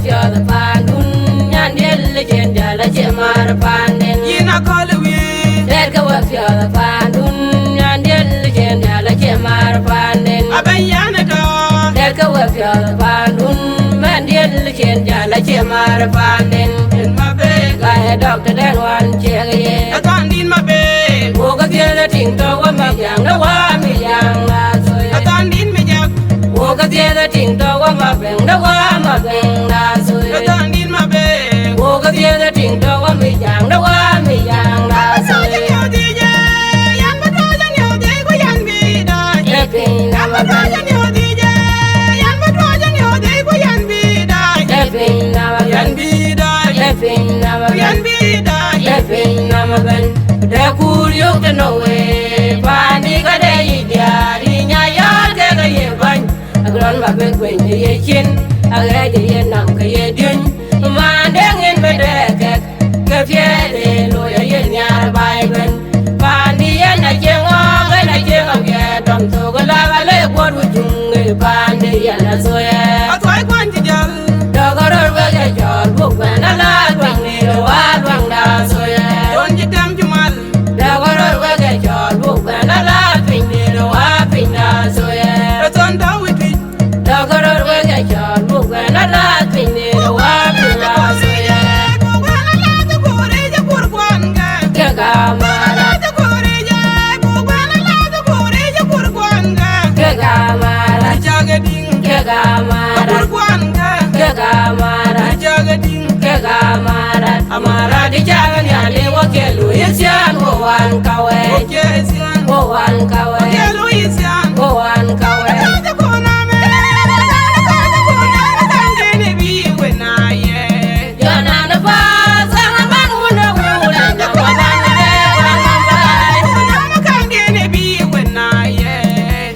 wafya the pandun nyan del chen jala che mar panden Yina kolwi Derka wafya the pandun nyan del chen jala che mar panden Abayana do Derka wafya the pandun man del chen jala che mar panden In my bed Gae doctor den wan che ye I can't in my bed Woga tiela ting to wa ma yang na wa mi yang la so ye I can't in me jak Woga tiela ting to wa ma beng na wa ma beng la so I ye can't in my bed Woga tiela ting to wa mi yang na wa mi yang la so ye Stepping na ma ban Stepping na ma ban Stepping na ma ban Stepping na ma ban De kur yok de no we Pani ka de yi dia Di nya ya ke ka ye ban Agron ba be kwen de ye chin Agre de ye nam ka ye dun Ma de ngin be de ke Ke fie de lo ya ye nyar bai ben Pani ye na cheng o Ke na cheng o ke Dom to ka la ka le kwa ru chung Pani ye na so ye Dogoror ba ke chol Buk ba na la Dwang ni lo wa Dwang da so ye Dogoror ba ke chol Buk ba na la Pin ni lo wa Pin da so ye Dogoror ba ke chol Buk ba na la Pin ni lo wa Pin da so ye Ke ga mara Ke ga mara Ke ga mara Ke ga mara Ke ga mara Amara di jagan ya le wa ke lu yesian wo wan kawe wo wan kawe wo wan kawe Yana na ba sana man wuna wuna na wa ban le wa na ba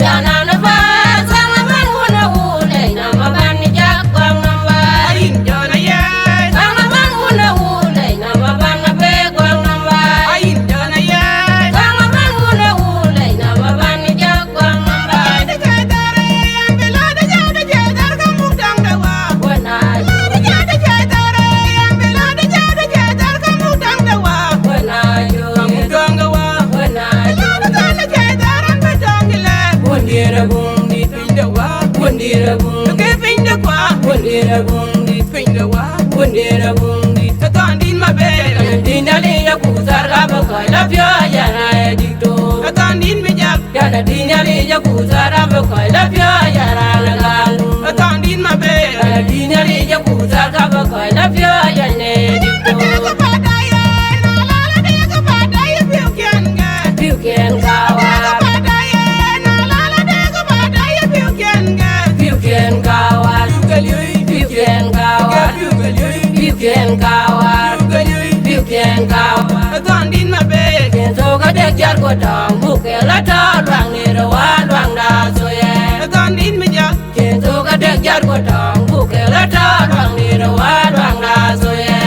Yana na ba sana man wuna wuna na ma ban jak wa na ba Sana man wuna wuna na ma ban na be wa na ba Sana man wuna wuna na ma ban jak wa na ba Wana wana yo wana Wundira bundi Wundira bundi Wundira bundi Wundira bundi Dina li ya kuzar ka ba ka la pya yana dikto Yana dina li ya kuzar ka ba ka la pya yana galu Yana dina li ya kuzar ka ba ka la pya yana dikto Piu ken kawa Piu ken kawa Piu ken kawa Piu ken kawa Piu ken kawa Ken so ka dek jar ko tong buke la ta Dwang ni ro wa dwang da so ye Ken so ka dek jar ko tong buke la ta Dwang ni ro wa dwang da so ye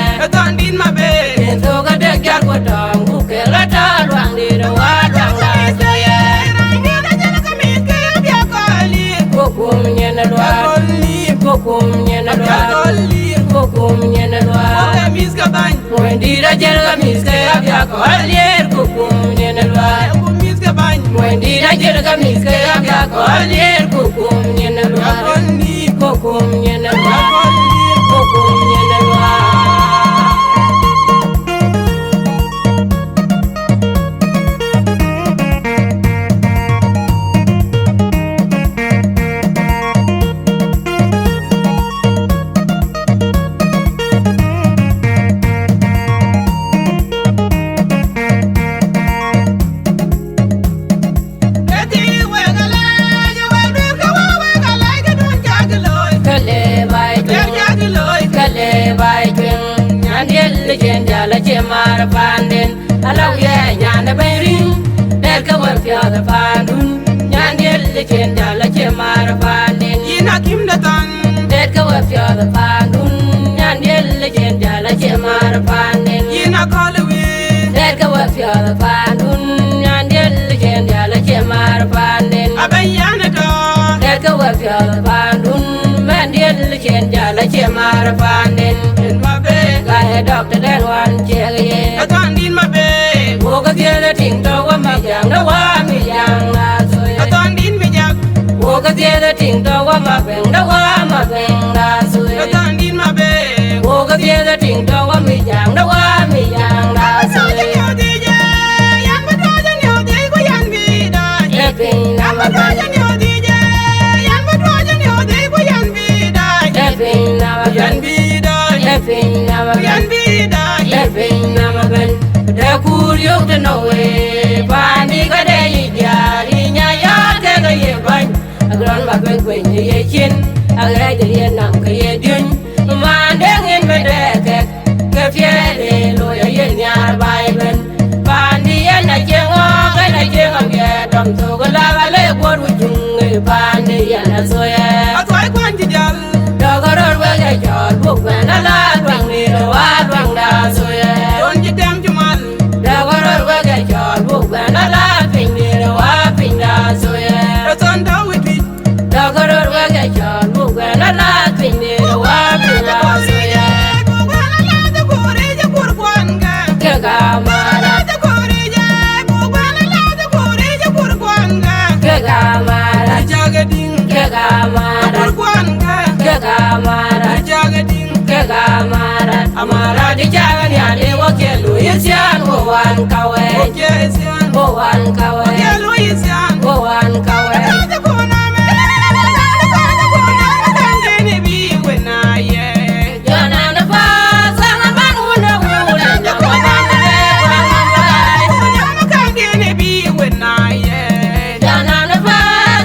Ken so ka dek jar ko tong buke la ta Dwang ni ro wa dwang da so ye Kokum nyena lwa Kokum nyena lwa Kokum nyena lwa Mwendira jelga miske abya ko alier Kokum nyena lwa Mwendira jelga miske abya ko alier Kokum nyena lwa Kokum nyena lwa Kokum nyena lwa Mar panden alaw ye nyane bayrin der ka war fya da pandun nyane le chen jala che mar panden der ka war fya da pandun nyane le chen jala che mar panden der ka war fya da pandun nyane le chen jala che mar panden der ka war fya da pandun man der le chen jala che mara fanden in my bed. ga he doctor den wan chege I don't need my bed. wo ga tiele ting to wa mi jang da wa mi jang na so ye I don't need me jack. wo ga tiele ting to wa ma beng da wa ma beng da so ye I don't need my bed. wo ga tiele ting to wa mi jang da wa mi jang da so ye e pin na ma ban e pin na ma ban e pin na ma ban e pin na ma ban da kur yok de no we pa ni ga de yi ya ri nya ya te ga ye ban agron ba ben kwen ye chin agre de ye nam ga ye dun ma de ngin me de ke fie de lo ye ye nya bai ben pa ni ye na chen o ga na chen am ye dom to ga la ga le ko ru chung pa ni ye na so ye Dogoror wa ga jol bu ben la twang ni ro wa twang da so ye Dogoror wa ga jol bu ben la pin ni ro wa pin da so ye Dogoror wa ga jol bu ben la pin ni ro wa pin da so ye Ke ga mara ke ga mara ke ga mara ke ga mara ke ga mara amara di jagan ya le wa ke lu yesian wo wan kawe wo wan kawe wo wan kawe Jana na fa sana ban wuna wuna na wa ban le wa na bai Jana na fa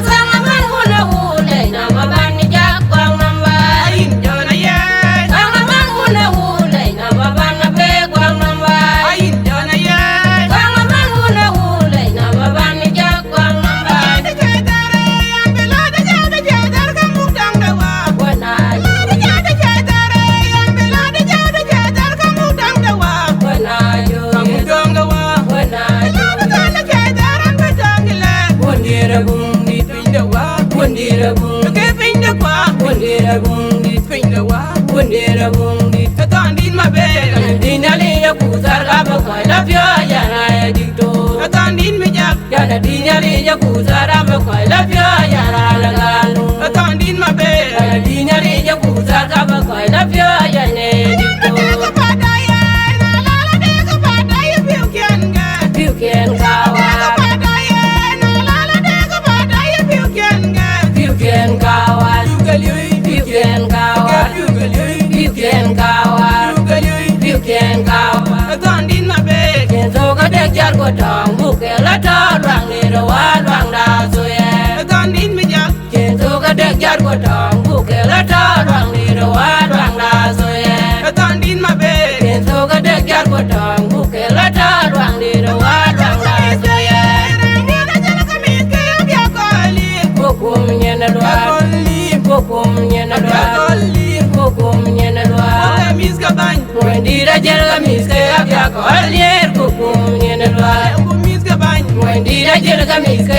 sana ban wuna wuna na wa ban jak wa na bai Sana ban wuna wuna na wa ban be wa na bai Sana ban wuna wuna na wa ban jak wa na bai Wana wana yo wana wondira bundi wondira bundi wondira bundi wondira bundi dinali ya kusar ga ba kai la pya ya na ya dikto yana dinali ya kusar ga ba kai la pya ya na la galu yana dinali ya kusar ga ba kai la pya ya ne dikto piu ken kawa piu ken kawa piu ken kawa piu ken kawa piu ken kawa ken so ga de jar go tong bu ke la ta rang ni ro wa rang da so ye ken so ga de jar go tong bu ke la ta rang ni ro wa rang da so ye ken so ga de jar go tong bu ke la ta rang ni ro wa rang da so ye Bokum nyena lwa bokum nyena lwa bokum nyena lwa Mwendira jelga miske abya ko alier bokum nyena lwa Mwendira jelga miske